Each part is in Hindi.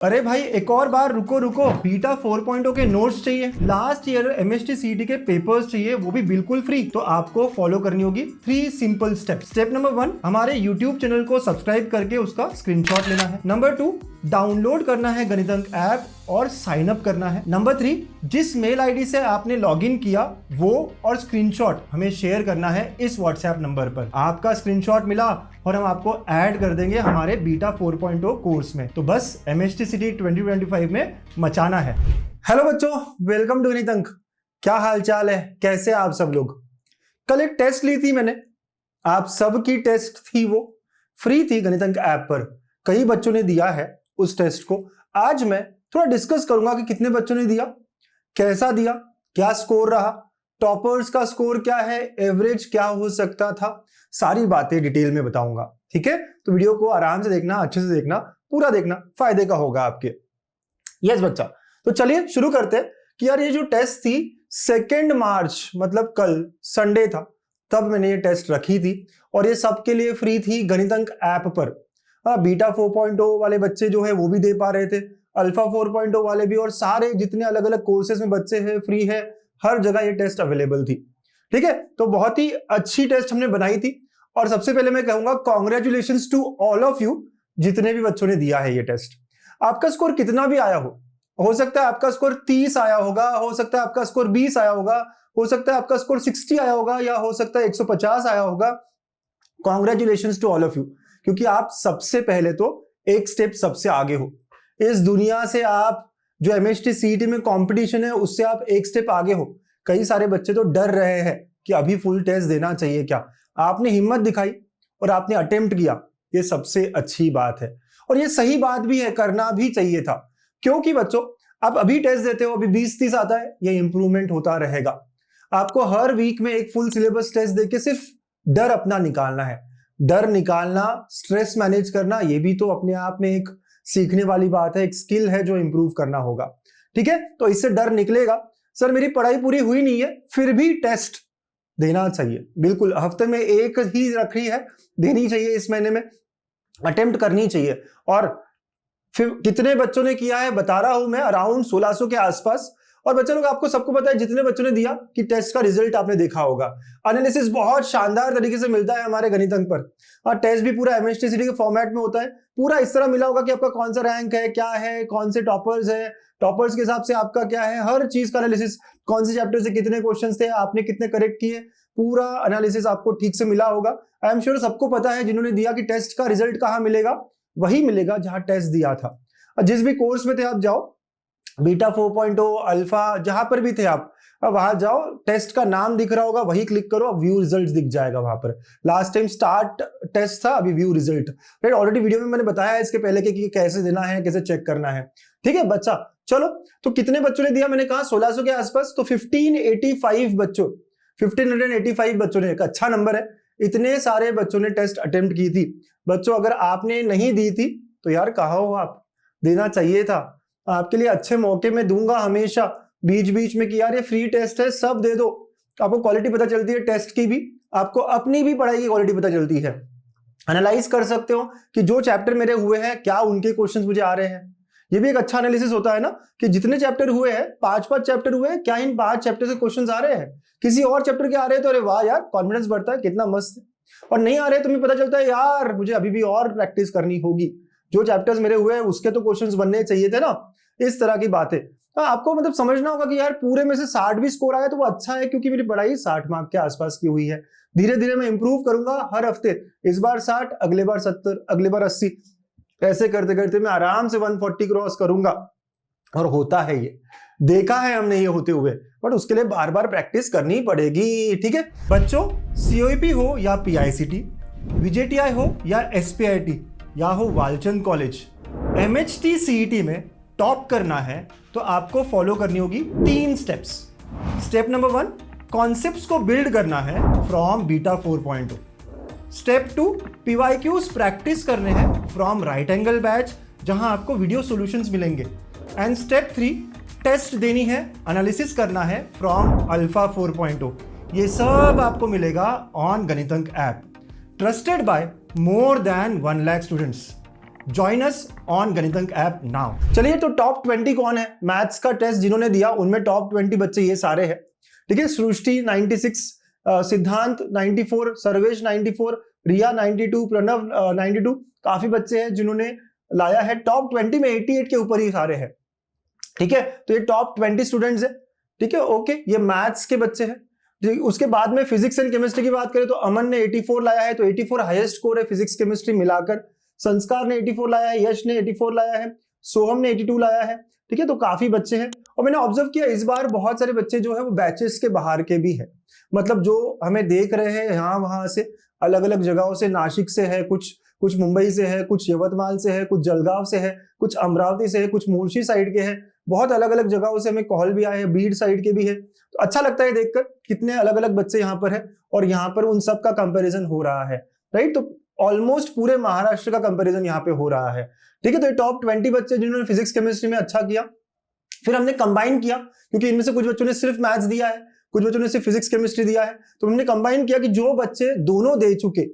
अरे भाई एक और बार रुको रुको, बीटा 4.0 के नोट्स चाहिए, लास्ट ईयर एमएसटी सीईटी के पेपर्स चाहिए, वो भी बिल्कुल फ्री। तो आपको फॉलो करनी होगी 3 सिंपल स्टेप। स्टेप नंबर 1, हमारे यूट्यूब चैनल को सब्सक्राइब करके उसका स्क्रीनशॉट लेना है। नंबर 2, डाउनलोड करना है गणित अंक ऐप और साइन अप करना है। नंबर 3, जिस मेल आईडी से आपने लॉगिन किया वो और स्क्रीनशॉट हमें शेयर करना है इस व्हाट्सएप नंबर पर। आपका स्क्रीनशॉट मिला और हम आपको ऐड कर देंगे हमारे बीटा 4.0 कोर्स में। तो बस एमएसटी सीईटी 2025 में मचाना है। हेलो बच्चों, वेलकम टू गणित अंक। क्या हाल चाल है, कैसे आप सब लोग? कल एक टेस्ट ली थी मैंने, आप सब की टेस्ट थी, वो फ्री थी गणित अंक ऐप पर। कई बच्चों ने दिया है उस टेस्ट को। आज मैं थोड़ा डिस्कस करूंगा कि कितने बच्चों ने दिया, कैसा दिया, क्या स्कोर रहा, टॉपर्स का स्कोर क्या है, एवरेज क्या हो सकता था, सारी बातें डिटेल में बताऊंगा। ठीक है, तो वीडियो को आराम से देखना, अच्छे से देखना, पूरा देखना, फायदे का होगा आपके। यस बच्चा, तो चलिए शुरू करते हैं कि यार ये जो टेस्ट थी 2 मार्च मतलब कल संडे था, तब मैंने ये टेस्ट रखी थी और ये सबके लिए फ्री थी गणित अंक ऐप पर। बीटा 4.0 वाले बच्चे जो है वो भी दे पा रहे थे, अल्फा 4.0 वाले भी, और सारे जितने अलग अलग कोर्सेज में बच्चे हैं फ्री है, हर जगह ये टेस्ट अवेलेबल थी। ठीक है, तो बहुत ही अच्छी टेस्ट हमने बनाई थी। और सबसे पहले मैं कहूंगा congratulations to all of you, जितने भी बच्चों ने दिया है ये टेस्ट। आपका स्कोर कितना भी आया हो सकता है आपका स्कोर 30 आया होगा, हो सकता है आपका स्कोर 20 आया होगा, हो सकता है आपका स्कोर 60 आया होगा, या हो सकता है 150 आया होगा। Congratulations to all of you, क्योंकि आप सबसे पहले तो एक स्टेप सबसे आगे हो इस दुनिया से। आप जो एमएसटी सीईटी में कंपटीशन है उससे आप एक स्टेप आगे हो। कई सारे बच्चे तो डर रहे हैं कि अभी फुल टेस्ट देना चाहिए क्या। आपने हिम्मत दिखाई और आपने अटेम्प्ट किया, ये सबसे अच्छी बात है और ये सही बात भी है, करना भी चाहिए था। क्योंकि बच्चों आप अभी टेस्ट देते हो, अभी 20-30 आता है, ये इंप्रूवमेंट होता रहेगा। आपको हर वीक में एक फुल सिलेबस टेस्ट देके सिर्फ डर अपना निकालना है। डर निकालना, स्ट्रेस मैनेज करना, ये भी तो अपने आप में एक सीखने वाली बात है, एक स्किल है जो इंप्रूव करना होगा। ठीक है, तो इससे डर निकलेगा। सर मेरी पढ़ाई पूरी हुई नहीं है, फिर भी टेस्ट देना चाहिए, बिल्कुल। हफ्ते में एक ही रखी है, देनी चाहिए, इस महीने में अटेम्प्ट करनी चाहिए। और फिर कितने बच्चों ने किया है बता रहा हूं मैं, अराउंड 1600 के आसपास। और बच्चों लोग आपको सबको पता है, जितने बच्चों ने दिया कि टेस्ट का रिजल्ट आपने देखा होगा। एनालिसिस बहुत शानदार तरीके से मिलता है हमारे गणित अंक पर, और टेस्ट भी पूरा एमएसटी सीईटी के फॉर्मेट में होता है। पूरा इस तरह मिला होगा कि आपका कौन सा रैंक है, क्या है, कौन से टॉपर्स है, टॉपर्स के हिसाब से आपका क्या है, हर चीज का एनालिसिस, कौन से चैप्टर से कितने क्वेश्चंस थे, आपने कितने करेक्ट किए, पूरा एनालिसिस आपको ठीक से मिला होगा। आई एम श्योर सबको पता है जिन्होंने दिया कि टेस्ट का रिजल्ट कहाँ मिलेगा, वही मिलेगा जहां टेस्ट दिया था। जिस भी कोर्स में थे आप जाओ, बीटा 4.0 अल्फा जहां पर भी थे आप, अब वहां जाओ, टेस्ट का नाम दिख रहा होगा, वही क्लिक करो, व्यू रिजल्ट दिख जाएगा वहां पर। लास्ट टाइम स्टार्ट टेस्ट था, अभी view result. Right, already video में मैंने बताया है इसके पहले कि कैसे देना है, कैसे चेक करना है। ठीक है बच्चा, चलो तो कितने बच्चों ने दिया, मैंने कहा 1600 के आसपास, तो 1585 बच्चों, 1585 बच्चों ने, एक अच्छा नंबर है। इतने सारे बच्चों ने टेस्ट अटेम्प्ट की थी। बच्चों अगर आपने नहीं दी थी तो यार कहा हो, आप देना चाहिए था। आपके लिए अच्छे मौके में दूंगा हमेशा, बीच बीच में, कि यार ये फ्री टेस्ट है, सब दे दो। आपको क्वालिटी पता चलती है टेस्ट की भी, आपको अपनी भी पढ़ाई की क्वालिटी पता चलती है। एनालाइज कर सकते हो कि जो चैप्टर मेरे हुए हैं, क्या उनके क्वेश्चंस मुझे आ रहे हैं। ये भी एक अच्छा एनालिसिस होता है ना, कि जितने चैप्टर हुए हैं, 5-5 चैप्टर हुए हैं, क्या इन 5 चैप्टर से क्वेश्चंस आ रहे हैं, किसी और चैप्टर के आ रहे हैं तो अरे वाह यार, कॉन्फिडेंस बढ़ता है, कितना मस्त है। और नहीं आ रहे तो मुझे पता चलता है यार मुझे अभी भी और प्रैक्टिस करनी होगी, जो चैप्टर्स मेरे हुए हैं उसके तो क्वेश्चंस बनने चाहिए थे ना। इस तरह की बातें आपको मतलब समझना होगा कि यार पूरे में से 60 भी स्कोर आया तो वो अच्छा है, क्योंकि मेरी पढ़ाई 60 मार्क के आसपास की हुई है। धीरे धीरे मैं इंप्रूव करूंगा हर हफ्ते, इस बार 60, अगले बार 70, अगले बार 80, ऐसे करते करते मैं आराम से 140 क्रॉस करूंगा। और होता है ये, देखा है हमने ये होते हुए, बट उसके लिए बार बार प्रैक्टिस करनी पड़ेगी। ठीक है बच्चों, सीओईपी हो या पीआईसीटी, विजेटीआई हो या एसपीआईटी, या हो वालचंद कॉलेज, एमएचटी सीईटी में टॉप करना है तो आपको फॉलो करनी होगी 3 स्टेप्स। स्टेप नंबर 1, कॉन्सेप्ट्स को बिल्ड करना है from beta 4.0। Step 2, PYQs practice करने हैं फ्रॉम राइट एंगल बैच, जहां आपको वीडियो सॉल्यूशंस मिलेंगे। एंड स्टेप 3, टेस्ट देनी है, एनालिसिस करना है फ्रॉम अल्फा 4.0। ये सब आपको मिलेगा on Ganitank app, trusted by more than 1 lakh students. Join us on Ganitank app now. चलिए, तो टॉप 20 कौन है मैथ्स का टेस्ट जिन्होंने दिया, उनमें टॉप 20 बच्चे ये सारे हैं। ठीक है, सृष्टि 96, सिद्धांत 94, सर्वेश 94, रिया 92, प्रणव 92। काफी बच्चे हैं जिन्होंने लाया है। टॉप 20 में 88 के ऊपर ही सारे हैं। ठीक है, तो ये टॉप 20 स्टूडेंट्स है। ठीक है, ओके, ये मैथ्स के बच्चे हैं। उसके बाद में फिजिक्स एंड केमिस्ट्री की बात करें तो अमन ने 84 लाया है, तो 84 हाईएस्ट स्कोर है फिजिक्स केमिस्ट्री मिलाकर। संस्कार ने 84 लाया है, यश ने 84 लाया है, सोहम ने 82 लाया है। ठीक है, तो काफी बच्चे हैं। और मैंने ऑब्जर्व किया इस बार बहुत सारे बच्चे जो है वो बैचेस के बाहर के भी है। मतलब जो हमें देख रहे हैं यहाँ वहां से, अलग अलग जगहों से, नासिक से है, कुछ मुंबई से है, कुछ यवतमाल से है, कुछ जलगांव से है, कुछ अमरावती से है, कुछ मूर्शी साइड के हैं। बहुत अलग अलग जगहों से हमें कॉल भी आए हैं, बीड साइड के भी है। तो अच्छा लगता है देखकर कितने अलग अलग बच्चे यहाँ पर है और यहाँ पर उन सब का कंपैरिजन हो रहा है। राइट, तो ऑलमोस्ट पूरे महाराष्ट्र का कंपैरिजन यहाँ पे हो रहा है। ठीक है, तो ये टॉप 20 बच्चे जिन्होंने फिजिक्स केमिस्ट्री में अच्छा किया। फिर हमने कंबाइन किया, क्योंकि इनमें से कुछ बच्चों ने सिर्फ मैथ्स दिया है, कुछ बच्चों ने सिर्फ फिजिक्स केमिस्ट्री दिया है। तो हमने कंबाइन किया कि जो बच्चे दोनों दे चुके,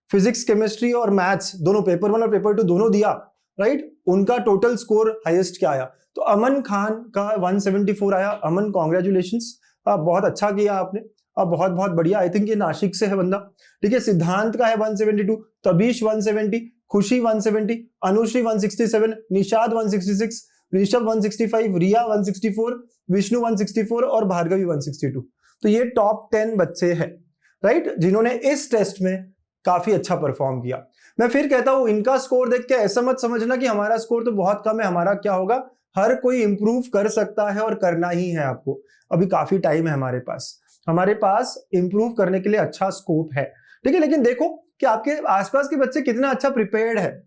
फिजिक्स केमिस्ट्री और मैथ्स दोनों, पेपर 1 और पेपर 2 दोनों दिया, राइट, उनका टोटल स्कोर हाईएस्ट क्या आया। तो अमन खान का 174 आया। अमन, कॉन्ग्रेचुलेशंस, बहुत अच्छा किया आपने, बहुत बहुत बढ़िया। आई थिंक ये नासिक से है बंदा। ठीक है, सिद्धांत का है 172, तबीश 170, खुशी 170, अनुश्री 167, निषाद 166, ऋषभ 165, रिया 164, विष्णु 164 और भार्गवी 162। तो ये टॉप 10 बच्चे हैं, राइट, जिन्होंने इस टेस्ट में काफी अच्छा परफॉर्म किया। मैं फिर कहता हूं, इनका स्कोर देख के ऐसा मत समझना कि हमारा स्कोर तो बहुत कम है, हमारा क्या होगा। हर कोई इंप्रूव कर सकता है और करना ही है आपको। अभी काफी टाइम है हमारे पास इंप्रूव करने के लिए अच्छा स्कोप है। ठीक है, लेकिन देखो कि आपके आसपास के बच्चे कितना अच्छा प्रिपेयर्ड है,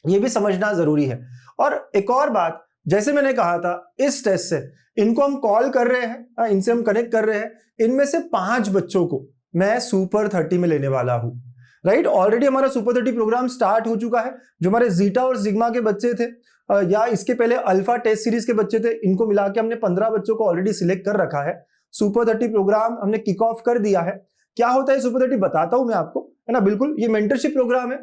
ये भी समझना जरूरी है। और एक और बात, जैसे मैंने कहा था, इस टेस्ट से इनको हम कॉल कर रहे हैं, इनसे हम कनेक्ट कर रहे हैं। इनमें से 5 बच्चों को मैं सुपर 30 में लेने वाला हूं। राइट, ऑलरेडी हमारा सुपर 30 प्रोग्राम स्टार्ट हो चुका है। जो हमारे जीटा और सिग्मा के बच्चे थे या इसके पहले अल्फा टेस्ट सीरीज के बच्चे थे, इनको मिला के हमने 15 बच्चों को ऑलरेडी सिलेक्ट कर रखा है। सुपर 30 प्रोग्राम हमने किक ऑफ कर दिया है। क्या होता है सुपर 30 बताता हूं मैं आपको, है ना। बिल्कुल, ये मेंटरशिप प्रोग्राम है।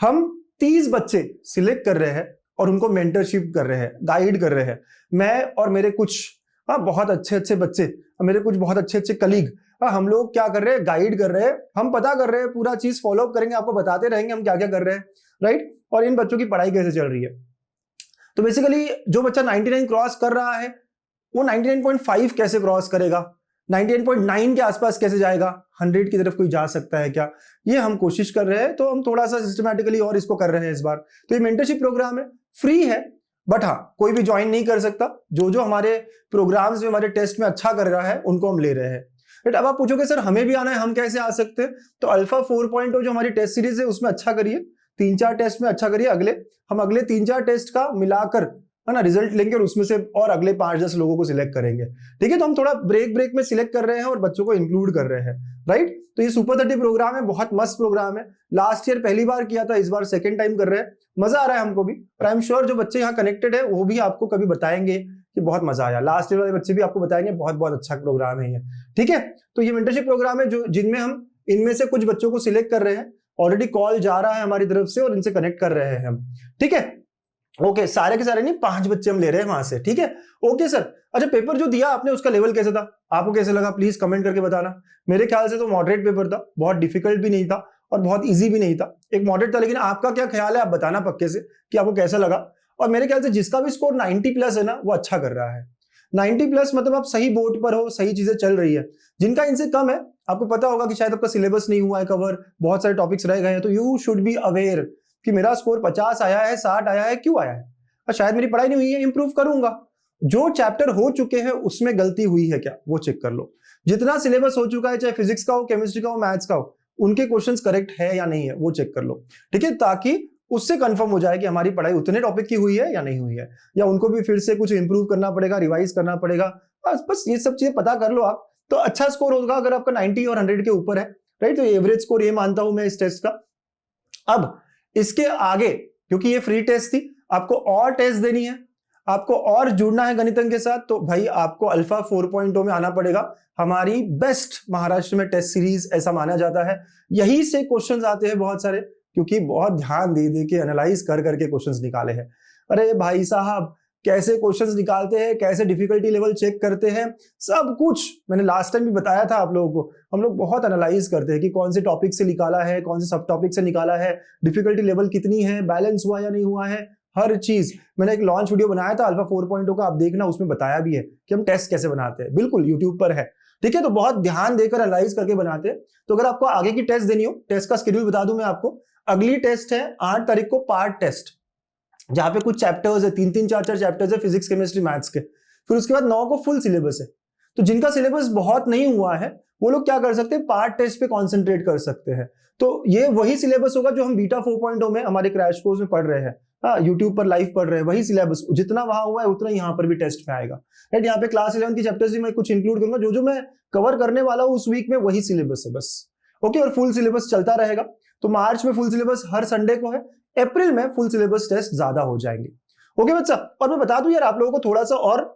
हम 30 बच्चे सिलेक्ट कर रहे हैं और उनको मेंटरशिप कर रहे हैं, गाइड कर रहे हैं। मैं और मेरे कुछ बहुत अच्छे बच्चे, मेरे कुछ बहुत अच्छे कलीग, हम लोग क्या कर रहे हैं, गाइड कर रहे हैं। हम पता कर रहे हैं, पूरा चीज फॉलो अप करेंगे, आपको बताते रहेंगे हम क्या क्या कर रहे हैं, राइट, और इन बच्चों की पढ़ाई कैसे चल रही है। तो बेसिकली जो बच्चा 99 क्रॉस कर रहा है, वो 99.5 कैसे क्रॉस करेगा, 99.9 के आसपास कैसे जाएगा, 100 की तरफ कोई जा सकता है क्या, ये हम कोशिश कर रहे हैं। तो हम थोड़ा सा सिस्टमैटिकली और इसको कर रहे हैं इस बार। तो ये मेंटरशिप प्रोग्राम है, फ्री है, बट हाँ, कोई भी ज्वाइन नहीं कर सकता। जो हमारे प्रोग्राम्स में, हमारे टेस्ट में अच्छा कर रहा है, उनको हम ले रहे हैं। अब आप पूछोगे सर हमें भी आना है, हम कैसे आ सकते हैं। तो अल्फा 4.0 जो हमारी टेस्ट सीरीज है, उसमें अच्छा करिए, 3-4 टेस्ट में अच्छा करिए। हम अगले 3-4 टेस्ट का मिलाकर, है ना, रिजल्ट लेंगे और उसमें से और अगले 5-10 लोगों को सिलेक्ट करेंगे। ठीक है, तो हम थोड़ा ब्रेक में सिलेक्ट कर रहे हैं और बच्चों को इंक्लूड कर रहे हैं, राइट। तो ये सुपर 30 प्रोग्राम है, बहुत मस्त प्रोग्राम है। लास्ट ईयर पहली बार किया था, इस बार सेकेंड टाइम कर रहे हैं। मजा आ रहा है हमको भी, और आई एम श्योर जो बच्चे यहाँ कनेक्टेड है वो भी आपको कभी बताएंगे कि बहुत मजा आया। लास्ट ईयर वाले बच्चे भी आपको बताएंगे बहुत बहुत अच्छा प्रोग्राम है ये। ठीक है, तो ये मेंटरशिप प्रोग्राम है जो जिनमें हम इनमें से कुछ बच्चों को सिलेक्ट कर रहे हैं। ऑलरेडी कॉल जा रहा है हमारी तरफ से और इनसे कनेक्ट कर रहे हैं हम। ठीक है, ओके, सारे के सारे नहीं, 5 बच्चे हम ले रहे हैं वहां से। ठीक है, ओके सर। अच्छा, पेपर जो दिया आपने उसका लेवल कैसा था, आपको कैसे लगा, प्लीज कमेंट करके बताना। मेरे ख्याल से तो मॉडरेट पेपर था, बहुत डिफिकल्ट भी नहीं था और बहुत इजी भी नहीं था, एक मॉडरेट था। लेकिन आपका क्या ख्याल है, आप बताना पक्के से कि आपको कैसा लगा। और मेरे ख्याल से जिसका भी स्कोर 90+ है ना, वो अच्छा कर रहा है। 90+ मतलब आप सही बोर्ड पर हो, सही चीजें चल रही है। जिनका इनसे कम है, आपको पता होगा कि शायद आपका सिलेबस नहीं हुआ है कवर, बहुत सारे टॉपिक्स रह गए हैं, तो यू शुड बी अवेयर कि मेरा स्कोर 50 आया है, 60 आया है, क्यों आया है, और शायद मेरी पढ़ाई नहीं हुई है, इंप्रूव करूंगा। जो चैप्टर हो चुके हैं उसमें गलती हुई है क्या, वो चेक कर लो। जितना सिलेबस हो चुका है, चाहे फिजिक्स का हो, केमिस्ट्री का हो, मैथ्स का हो, उनके क्वेश्चंस करेक्ट है या नहीं है, वो चेक कर लो। ठीक है, ताकि उससे कंफर्म हो जाए कि हमारी पढ़ाई उतने टॉपिक की हुई है या नहीं हुई है, या उनको भी फिर से कुछ इंप्रूव करना पड़ेगा, रिवाइज करना पड़ेगा। बस ये सब चीजें पता कर लो आप, तो अच्छा स्कोर होगा अगर आपका 90 और 100 के ऊपर है, राइट। तो एवरेज स्कोर ये मानता हूं मैं इस टेस्ट का। अब इसके आगे, क्योंकि ये फ्री टेस्ट थी, आपको और टेस्ट देनी है, आपको और जुड़ना है गणितज्ञ के साथ, तो भाई आपको अल्फा 4.0 में आना पड़ेगा। हमारी बेस्ट महाराष्ट्र में टेस्ट सीरीज ऐसा माना जाता है, यहीं से क्वेश्चंस आते हैं बहुत सारे। क्योंकि बहुत ध्यान दे दे के एनालाइज कर करके क्वेश्चंस निकाले हैं। अरे भाई साहब, कैसे क्वेश्चंस निकालते हैं, कैसे डिफिकल्टी लेवल चेक करते हैं, सब कुछ मैंने लास्ट टाइम भी बताया था आप लोगों को। हम लोग बहुत एनालाइज करते हैं कि कौन से टॉपिक से निकाला है, कौन से सब टॉपिक से निकाला है, डिफिकल्टी लेवल कितनी है, बैलेंस हुआ या नहीं हुआ है, हर चीज। मैंने एक लॉन्च वीडियो बनाया था अल्फा 4.0 का, आप देखना, उसमें बताया भी है कि हम टेस्ट कैसे बनाते हैं, बिल्कुल यूट्यूब पर है, ठीक है। तो बहुत ध्यान देकर एनालाइज करके बनाते हैं। तो अगर आपको आगे की टेस्ट देनी हो, टेस्ट का शेड्यूल बता दूं मैं आपको। अगली टेस्ट है 8 तारीख को पार्ट टेस्ट, जहां पे कुछ चैप्टर्स है, 3-3 4-4 चैप्टर्स है फिजिक्स केमिस्ट्री मैथ्स के। फिर उसके बाद 9 को फुल सिलेबस है। तो जिनका सिलेबस बहुत नहीं हुआ है वो लोग क्या कर सकते हैं, पार्ट टेस्ट पे कॉन्सेंट्रेट कर सकते हैं। तो ये वही सिलेबस होगा जो हम बीटा 4.0 में हमारे क्रैश कोर्स में पढ़ रहे हैं, हाँ, यूट्यूब पर लाइव पढ़ रहे हैं, वही सिलेबस जितना वहां हुआ है उतना यहाँ पर भी टेस्ट में आएगा, राइट। यहाँ पे क्लास 11 की चैप्टर्स भी मैं कुछ इंक्लूड करूंगा, जो जो मैं कवर करने वाला हूँ उस वीक में वही सिलेबस है बस, ओके। और फुल सिलेबस चलता रहेगा। तो मार्च में फुल सिलेबस हर संडे को है, अप्रैल में फुल सिलेबस टेस्ट ज्यादा हो जाएंगे, ओके बच्चा। और मैं बता दूं यार आप लोगों को थोड़ा सा और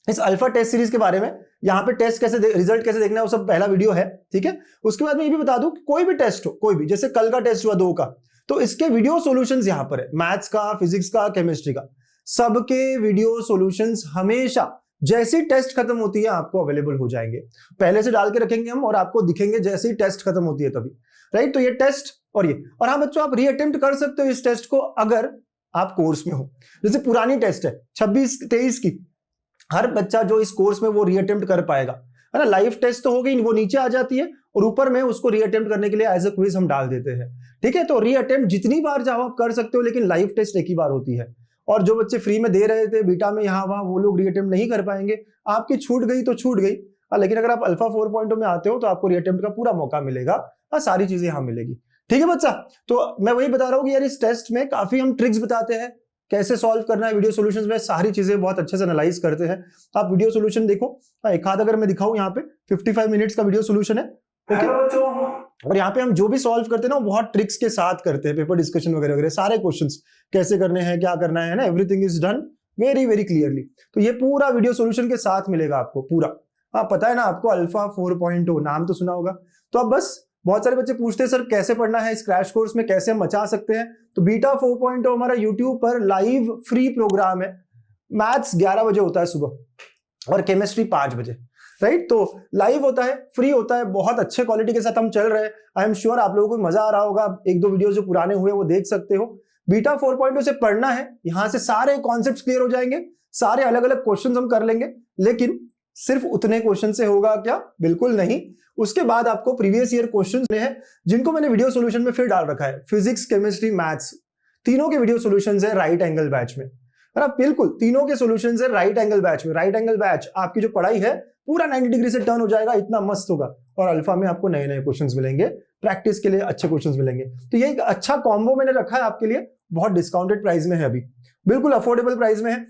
इस अल्फा टेस्ट सीरीज के बारे में, यहाँ पे टेस्ट कैसे रिजल्ट कैसे देखना है वो सब पहला वीडियो है, ठीक है। उसके बाद मैं ये भी बता दूं कि कोई भी टेस्ट हो, कोई भी, जैसे कल का टेस्ट हुआ 2 का, तो इसके वीडियो सॉल्यूशंस यहाँ पर है, मैथ्स का, फिजिक्स का, केमिस्ट्री का, सबके वीडियो सॉल्यूशंस हमेशा जैसी टेस्ट खत्म होती है आपको अवेलेबल हो जाएंगे। पहले से डाल के रखेंगे हम और आपको दिखेंगे जैसे ही टेस्ट खत्म होती है तभी, राइट। तो ये टेस्ट और ये, और हाँ बच्चों, आप रीअटेम्प्ट कर सकते हो इस टेस्ट को अगर आप कोर्स में हो। जैसे पुरानी टेस्ट है 26-23 की, हर बच्चा जो इस कोर्स में वो रीअटेम्प्ट कर पाएगा, है ना। लाइव टेस्ट तो हो गई, वो नीचे आ जाती है और ऊपर में उसको रीअटेम्प्ट करने के लिए एज अ क्विज हम डाल देते हैं, ठीक है। तो रीअटेम्प्ट जितनी बार चाहो आप कर सकते हो, लेकिन लाइव टेस्ट एक ही बार होती है। और जो बच्चे फ्री में दे रहे थे बीटा में यहाँ वहां, वो लोग रीअटेम्प्ट नहीं कर पाएंगे, आपकी छूट गई तो छूट गई। लेकिन अगर आप अल्फा 4.0 में आते हो तो आपको रीअटेम्प्ट का पूरा मौका मिलेगा, सारी चीजें यहाँ मिलेगी, ठीक है बच्चा। तो मैं वही बता रहा हूँ कि यार इस टेस्ट में काफी हम ट्रिक्स बताते हैं, कैसे सॉल्व करना है, वीडियो सॉल्यूशंस में सारी चीजें बहुत अच्छे से एनालाइज करते हैं। आप वीडियो सॉल्यूशन देखो, एक आध अगर मैं दिखाऊं, यहाँ पे 55 मिनट्स का वीडियो सॉल्यूशन है, ओके। और यहाँ पे हम जो भी सॉल्व करते हैं ना वो बहुत ट्रिक्स के साथ करते हैं, पेपर डिस्कशन वगैरह वगैरह, सारे क्वेश्चंस कैसे करने हैं, क्या करना है ना, everything is done very very clearly. तो ये पूरा वीडियो सॉल्यूशन के साथ मिलेगा आपको पूरा। हाँ, पता है ना आपको, अल्फा 4.0 नाम तो सुना होगा। तो अब बस बहुत सारे बच्चे पूछते हैं सर कैसे पढ़ना है इस क्रैश कोर्स में, कैसे हम मचा सकते हैं। तो बीटा 4.0 हमारा यूट्यूब पर लाइव फ्री प्रोग्राम है। मैथ्स 11 बजे होता है सुबह और केमिस्ट्री 5 बजे, राइट। तो लाइव होता है, फ्री होता है, बहुत अच्छे क्वालिटी के साथ हम चल रहे हैं। आई एम श्योर आप लोगों को मजा आ रहा होगा। 1-2 वीडियो जो पुराने हुए वो देख सकते हो। बीटा 4.0 से पढ़ना है, यहां से सारे कॉन्सेप्ट्स क्लियर हो जाएंगे, सारे अलग अलग क्वेश्चंस हम कर लेंगे। लेकिन सिर्फ उतने क्वेश्चन से होगा क्या? बिल्कुल नहीं। उसके बाद आपको प्रीवियस ईयर क्वेश्चंस हैं जिनको मैंने वीडियो सॉल्यूशन में फिर डाल रखा है। फिजिक्स, केमिस्ट्री, मैथ्स, तीनों के वीडियो सॉल्यूशंस है राइट एंगल बैच में, है ना। बिल्कुल तीनों के सॉल्यूशंस है राइट एंगल बैच में। राइट एंगल बैच आपकी जो पढ़ाई है पूरा 90 डिग्री से टर्न हो जाएगा, इतना मस्त होगा। और अल्फा में आपको नए नए क्वेश्चंस मिलेंगे, प्रैक्टिस के लिए अच्छे क्वेश्चंस मिलेंगे। तो ये एक अच्छा कॉम्बो मैंने रखा है आपके लिए, बहुत डिस्काउंटेड प्राइस में है, अभी बिल्कुल अफोर्डेबल प्राइस में है,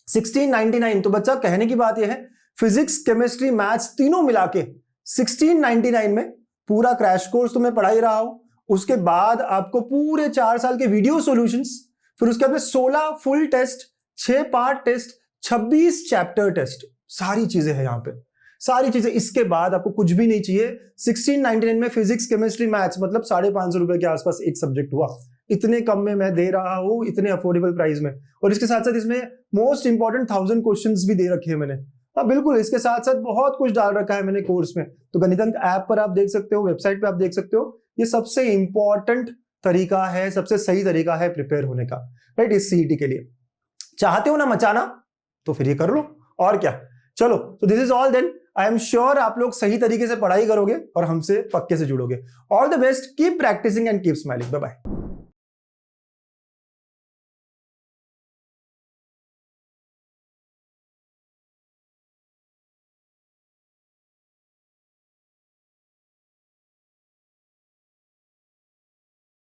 1699। तो बच्चा कहने की बात यह है, फिजिक्स, केमिस्ट्री, मैथ्स तीनों मिला के 1699 में पूरा क्रैश कोर्स तो मैं पढ़ा ही रहा हूं। उसके बाद आपको पूरे 4 साल के वीडियो सॉल्यूशंस, फिर उसके बाद 16 full test, 6 part test, 26 chapter test, सारी चीजें हैं यहाँ पे, सारी चीजें। इसके बाद आपको कुछ भी नहीं चाहिए। 1699 में फिजिक्स, केमिस्ट्री, मैथ्स, मतलब 550 रुपए के आसपास एक सब्जेक्ट हुआ। इतने कम में मैं दे रहा हूं, इतने अफोर्डेबल प्राइस में। और इसके साथ साथ इसमें मोस्ट इंपॉर्टेंट 1000 क्वेश्चंस भी दे रखे हैं मैंने। हाँ बिल्कुल, इसके साथ साथ बहुत कुछ डाल रखा है मैंने कोर्स में। तो गणितंक ऐप पर आप देख सकते हो, वेबसाइट पे आप देख सकते हो। ये सबसे इंपॉर्टेंट तरीका है, सबसे सही तरीका है प्रिपेयर होने का, राइट, इस सीईटी के लिए। चाहते हो ना मचाना, तो फिर ये कर लो, और क्या। चलो, तो this is all then. I am sure आप लोग सही तरीके से पढ़ाई करोगे और हमसे पक्के से जुड़ोगे। All the best, keep practising and keep smiling. Bye bye.